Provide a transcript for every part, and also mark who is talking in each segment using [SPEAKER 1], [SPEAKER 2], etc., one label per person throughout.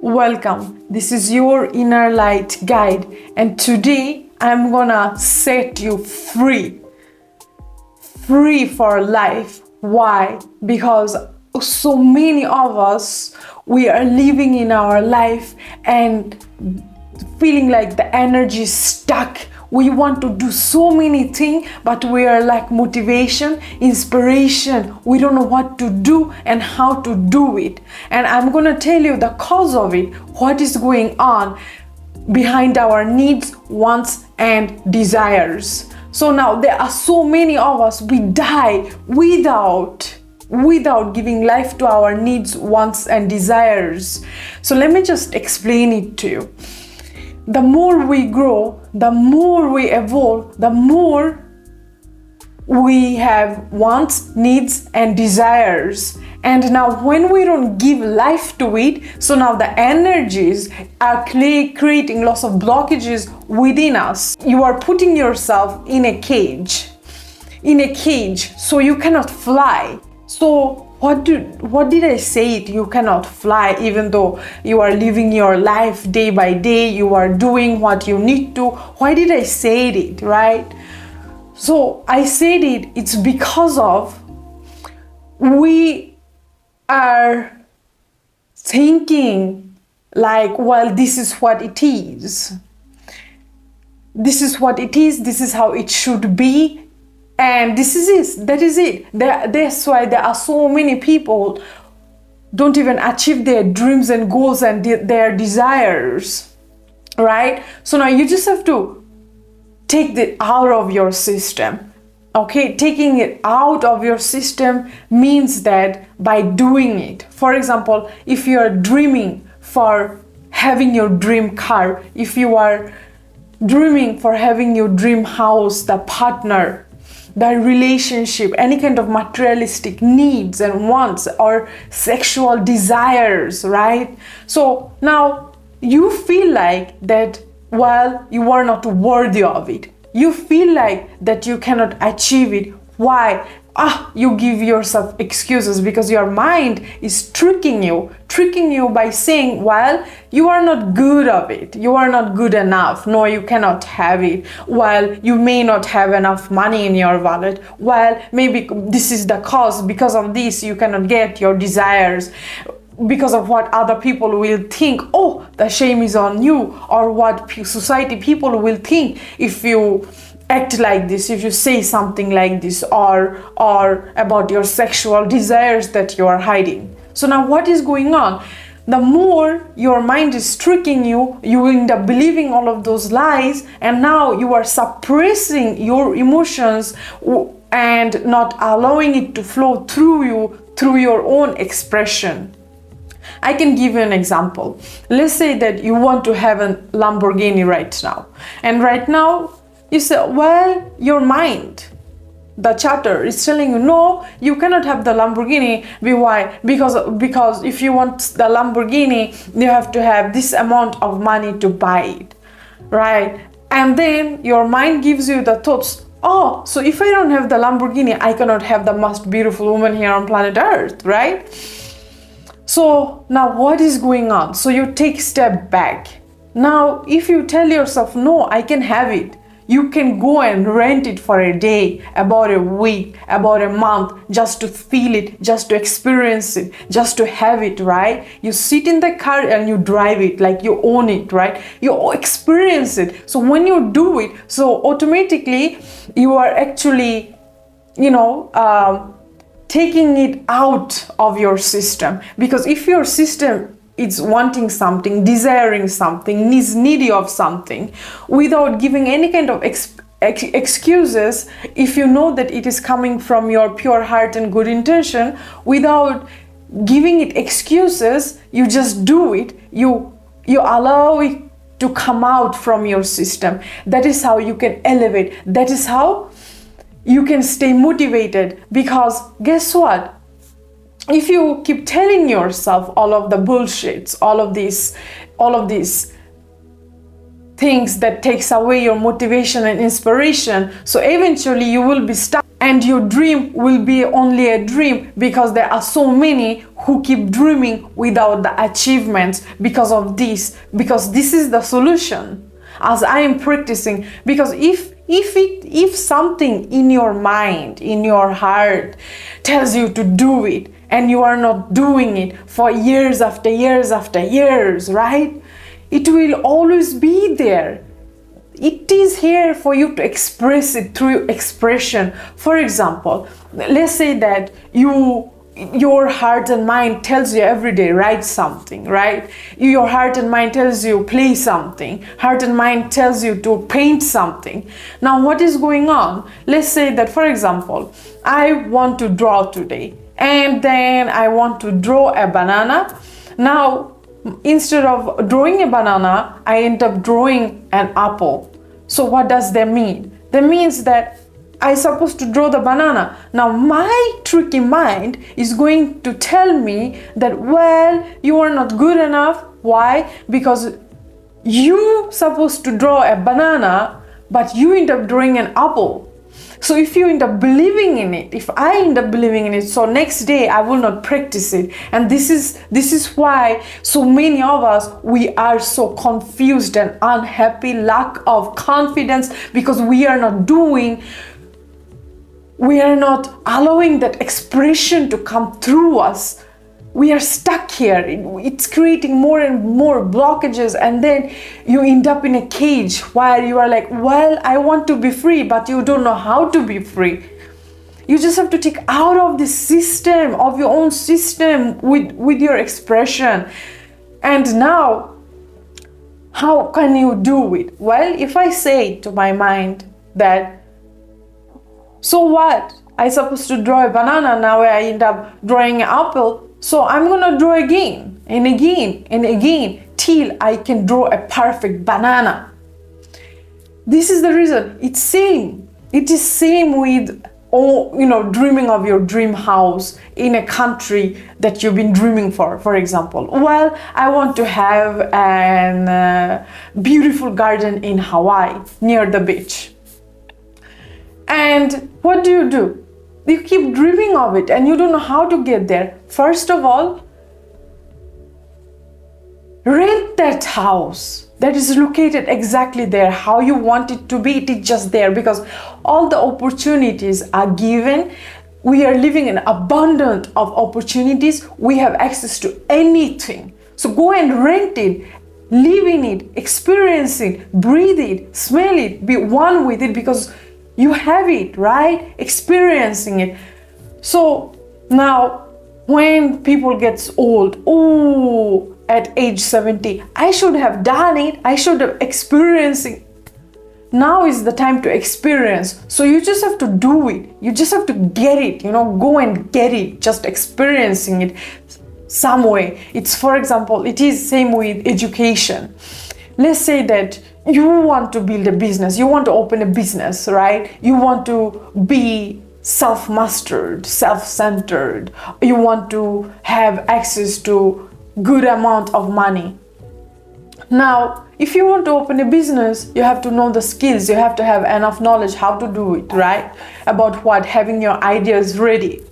[SPEAKER 1] Welcome. This is your inner light guide, and today I'm gonna set you free for life. Why? Because so many of us, we are living in our life and feeling like the energy is stuck. We want to do so many things, but we are like motivation, inspiration. We don't know what to do and how to do it. And I'm gonna tell you the cause of it, what is going on behind our needs, wants, and desires. So now there are so many of us, we die without giving life to our needs, wants, and desires. So let me just explain it to you. The more we grow, the more we evolve, the more we have wants, needs, and desires. And now when we don't give life to it, so now the energies are creating lots of blockages within us. You are putting yourself in a cage, so you cannot fly. So what did I say it? You cannot fly, even though you are living your life day by day, you are doing what you need to. Why did I say it, right? So I said it's because of we are thinking like, well, this is what it is. This is what it is, this is how it should be. And this is it, that is it. That's why there are so many people don't even achieve their dreams and goals and their desires, right? So now you just have to take it out of your system, okay? Taking it out of your system means that by doing it. For example, if you are dreaming for having your dream car, if you are dreaming for having your dream house, the partner, the relationship, any kind of materialistic needs and wants or sexual desires, right? So now you feel like that, well, you are not worthy of it. You feel like that you cannot achieve it. Why? You give yourself excuses because your mind is tricking you by saying, well, you are not good of it. You are not good enough. No, you cannot have it. Well, you may not have enough money in your wallet. Well, maybe this is the cause. Because of this, you cannot get your desires. Because of what other people will think, the shame is on you, or what society people will think if you act like this, if you say something like this, or about your sexual desires that you are hiding. So now what is going on? The more your mind is tricking you, you end up believing all of those lies, and now you are suppressing your emotions and not allowing it to flow through you through your own expression. I can give you an example. Let's say that you want to have a Lamborghini right now, and right now you say, well, your mind, the chatter is telling you, no, you cannot have the Lamborghini. Why? Because if you want the Lamborghini, you have to have this amount of money to buy it, right? And then your mind gives you the thoughts, so if I don't have the Lamborghini, I cannot have the most beautiful woman here on planet Earth, right? So now what is going on? So you take a step back. Now, if you tell yourself, no, I can have it, you can go and rent it for a day, about a week, about a month, just to feel it, just to experience it, just to have it, right? You sit in the car and you drive it like you own it, right? You experience it. So when you do it, so automatically you are actually, taking it out of your system. Because if your system is wanting something, desiring something, is needy of something, without giving any kind of excuses, if you know that it is coming from your pure heart and good intention, without giving it excuses, you just do it, you allow it to come out from your system. That is how you can elevate. That is how you can stay motivated. Because guess what? If you keep telling yourself all of the bullshits, all of these things that takes away your motivation and inspiration, so eventually you will be stuck and your dream will be only a dream because there are so many who keep dreaming without the achievements because of this, because this is the solution as I am practicing. Because if something in your mind, in your heart tells you to do it and you are not doing it for years after years after years, right, it will always be there. It is here for you to express it through expression. For example, let's say that your heart and mind tells you every day write something, right? Your heart and mind tells you play something. Heart and mind tells you to paint something. Now what is going on? Let's say that, for example, I want to draw today, and then I want to draw a banana. Now instead of drawing a banana, I end up drawing an apple. So what does that mean? That means that I'm supposed to draw the banana. Now my tricky mind is going to tell me that, well, you are not good enough. Why? Because you supposed to draw a banana, but you end up drawing an apple. So if you end up believing in it, if I end up believing in it, so next day I will not practice it. And this is why so many of us, we are so confused and unhappy, lack of confidence, because we are not allowing that expression to come through us. We are stuck here. It's creating more and more blockages, and then you end up in a cage while you are like, well, I want to be free, but you don't know how to be free. You just have to take out of the system, of your own system, with your expression. And now, how can you do it? Well, if I say to my mind that, so what? I supposed to draw a banana, now I end up drawing an apple. So I'm gonna draw again and again and again till I can draw a perfect banana. This is the reason. It's same. It is same with dreaming of your dream house in a country that you've been dreaming for example. Well, I want to have an beautiful garden in Hawaii near the beach. And what do? You keep dreaming of it and you don't know how to get there. First of all, rent that house that is located exactly there, how you want it to be. It is just there because all the opportunities are given. We are living in abundance of opportunities. We have access to anything. So go and rent it, live in it, experience it, breathe it, smell it, be one with it, because you have it, right? Experiencing it. So now when people gets old, at age 70, I should have done it. I should have experienced it. Now is the time to experience. So you just have to do it. You just have to get it, go and get it, just experiencing it some way. It's, for example, it is same with education. Let's say that you want to build a business, you want to open a business, right? You want to be self-mastered, self-centered. You want to have access to good amount of money. Now, if you want to open a business, you have to know the skills. You have to have enough knowledge how to do it, right? About what? Having your ideas ready.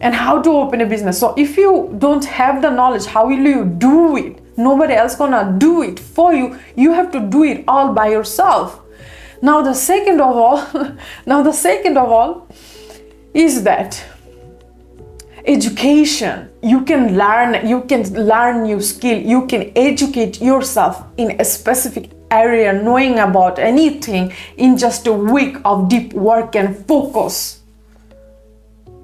[SPEAKER 1] And how to open a business. So if you don't have the knowledge, how will you do it? Nobody else gonna do it for you. You have to do it all by yourself. Now the second of all is that education. You can learn new skill. You can educate yourself in a specific area, knowing about anything in just a week of deep work and focus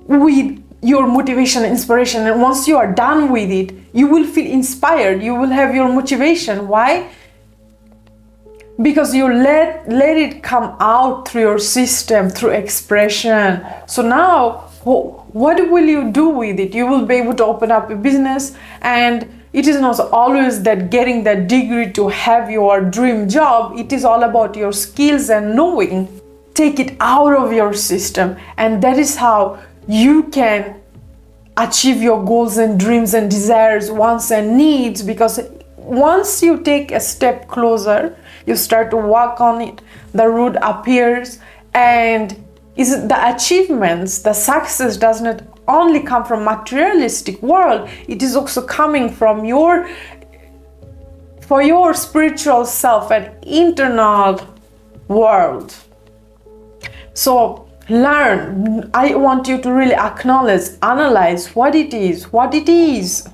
[SPEAKER 1] with your motivation and inspiration. And once you are done with it, you will feel inspired. You will have your motivation. Why? Because you let it come out through your system, through expression. So now, what will you do with it? You will be able to open up a business, and it is not always that getting that degree to have your dream job. It is all about your skills and knowing. Take it out of your system, and that is how you can achieve your goals and dreams and desires, wants and needs. Because once you take a step closer, you start to work on it, the road appears, and is the achievements, the success does not only come from materialistic world, it is also coming from your spiritual self and internal world. So learn. I want you to really acknowledge, analyze what it is, what it is,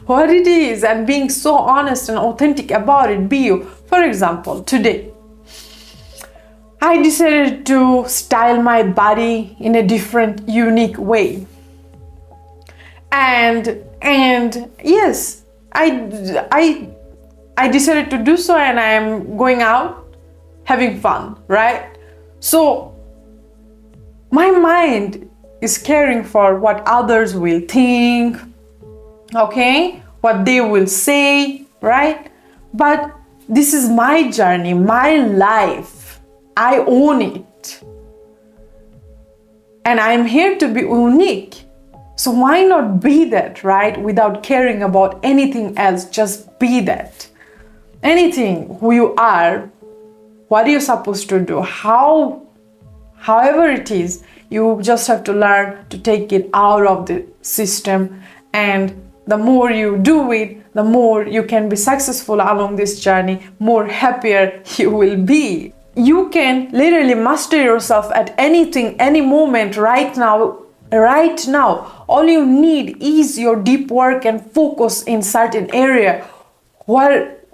[SPEAKER 1] what it is, and being so honest and authentic about it. Be you. For example, today I decided to style my body in a different, unique way. And yes, I decided to do so, and I am going out having fun, right? So my mind is caring for what others will think, okay? What they will say, right? But this is my journey, my life. I own it. And I'm here to be unique. So why not be that, right? Without caring about anything else, just be that. Anything, who you are, what you're supposed to do, however it is, you just have to learn to take it out of the system. And the more you do it, the more you can be successful along this journey, more happier you will be. You can literally master yourself at anything, any moment, right now. Right now, all you need is your deep work and focus in certain area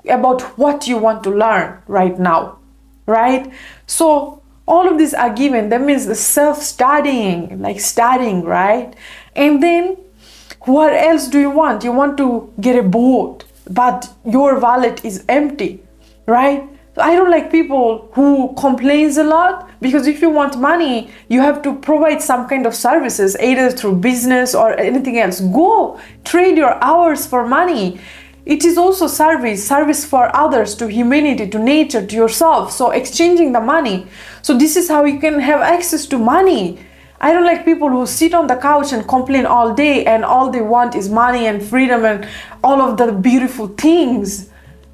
[SPEAKER 1] about what you want to learn right now, right? So all of these are given. That means the self-studying, like studying, right? And then what else do you want? You want to get a boat, but your wallet is empty, right? I don't like people who complains a lot, because if you want money, you have to provide some kind of services, either through business or anything else. Go trade your hours for money. It is also service for others, to humanity, to nature, to yourself. So exchanging the money. So this is how you can have access to money. I don't like people who sit on the couch and complain all day, and all they want is money and freedom and all of the beautiful things.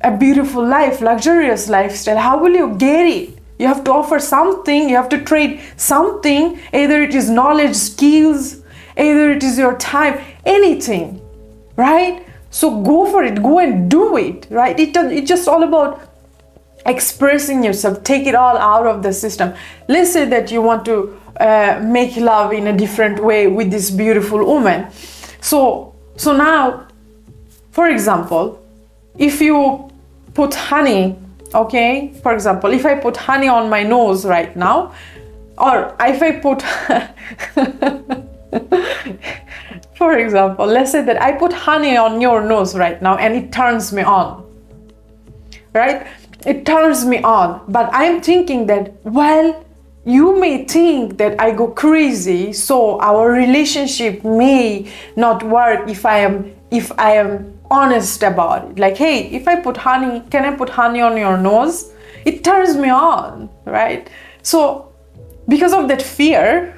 [SPEAKER 1] A beautiful life, luxurious lifestyle. How will you get it? You have to offer something, you have to trade something, either it is knowledge, skills, either it is your time, anything, right? So go for it, go and do it, right? It's just all about expressing yourself, take it all out of the system. Let's say that you want to make love in a different way with this beautiful woman. So now, for example, if you put honey, okay, for example, if I put honey on my nose right now, or if I put for example, let's say that I put honey on your nose right now and it turns me on, right? It turns me on, but I'm thinking that, well, you may think that I go crazy, so our relationship may not work if I am honest about it. Like, hey, if I put honey, can I put honey on your nose? It turns me on, right? So because of that fear,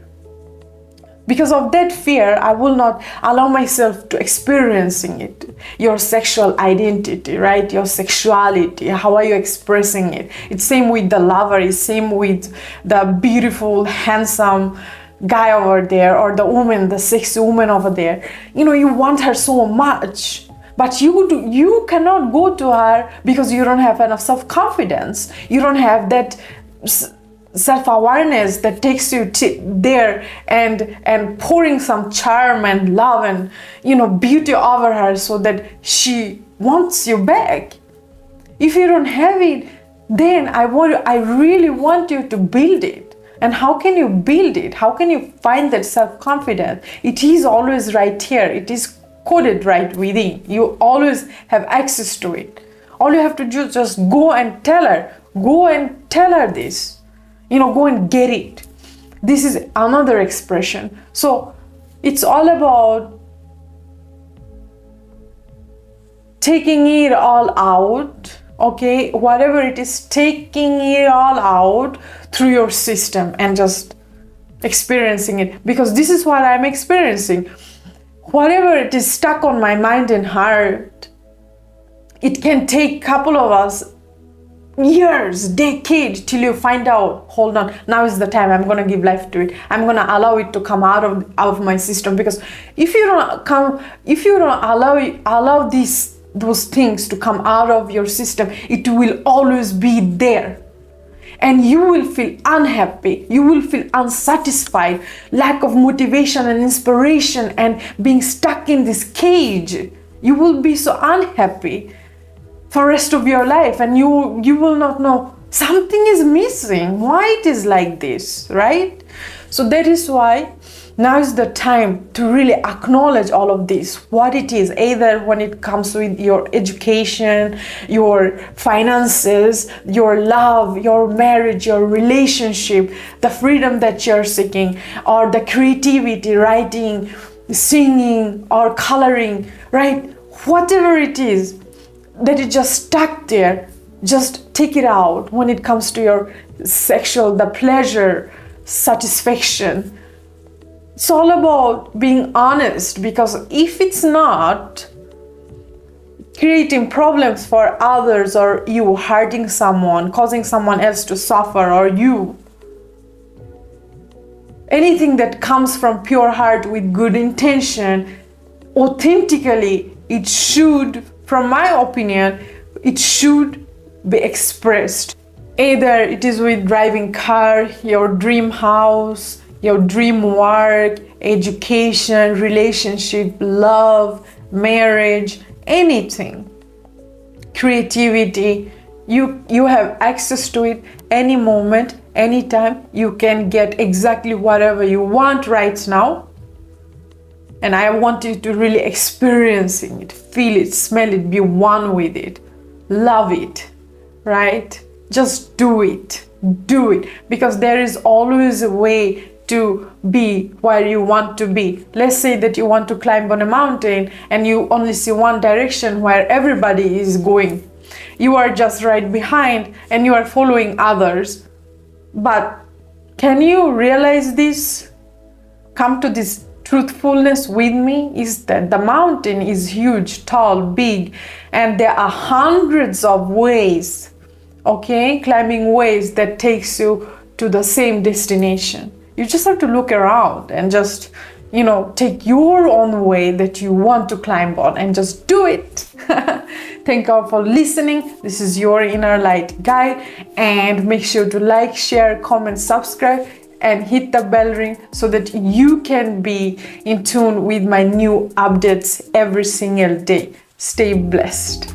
[SPEAKER 1] I will not allow myself to experiencing it. Your sexual identity, right? Your sexuality, how are you expressing it? It's same with the lover, it's same with the beautiful, handsome guy over there, or the woman, the sexy woman over there. You know, you want her so much, but you cannot go to her because you don't have enough self-confidence. You don't have that self-awareness that takes you there and pouring some charm and love and, you know, beauty over her so that she wants you back. If you don't have it, then I really want you to build it. And how can you build it? How can you find that self-confidence? It is always right here. It is coded right within. You always have access to it. All you have to do is just go and tell her this. You know, go and get it. This is another expression. So it's all about taking it all out, okay? Whatever it is, taking it all out through your system and just experiencing it. Because this is what I'm experiencing. Whatever it is stuck on my mind and heart, it can take a couple of us years, decades, till you find out, hold on, now is the time, I'm going to give life to it, I'm going to allow it to come out of my system. Because if you don't allow those things to come out of your system, it will always be there, and you will feel unhappy, you will feel unsatisfied, lack of motivation and inspiration, and being stuck in this cage. You will be so unhappy for rest of your life, and you will not know something is missing, why it is like this, right? So that is why now is the time to really acknowledge all of this, what it is, either when it comes with your education, your finances, your love, your marriage, your relationship, the freedom that you're seeking, or the creativity, writing, singing, or coloring, right? Whatever it is that is just stuck there, just take it out. When it comes to your sexual, the pleasure, satisfaction, it's all about being honest, because if it's not creating problems for others, or you hurting someone, causing someone else to suffer, or you, anything that comes from pure heart with good intention, authentically, it should, from my opinion, it should be expressed. Either it is with driving car, your dream house, your dream work, education, relationship, love, marriage, anything, creativity, you have access to it any moment, anytime. You can get exactly whatever you want right now. And I want you to really experience it, feel it, smell it, be one with it, love it, right? Just do it, because there is always a way to be where you want to be. Let's say that you want to climb on a mountain and you only see one direction where everybody is going. You are just right behind and you are following others. But can you realize this? Come to this truthfulness with me, is that the mountain is huge, tall, big, and there are hundreds of ways, okay, climbing ways that takes you to the same destination. You just have to look around and just, take your own way that you want to climb on and just do it. Thank you all for listening. This is your Inner Light Guide, and make sure to like, share, comment, subscribe, and hit the bell ring so that you can be in tune with my new updates every single day. Stay blessed.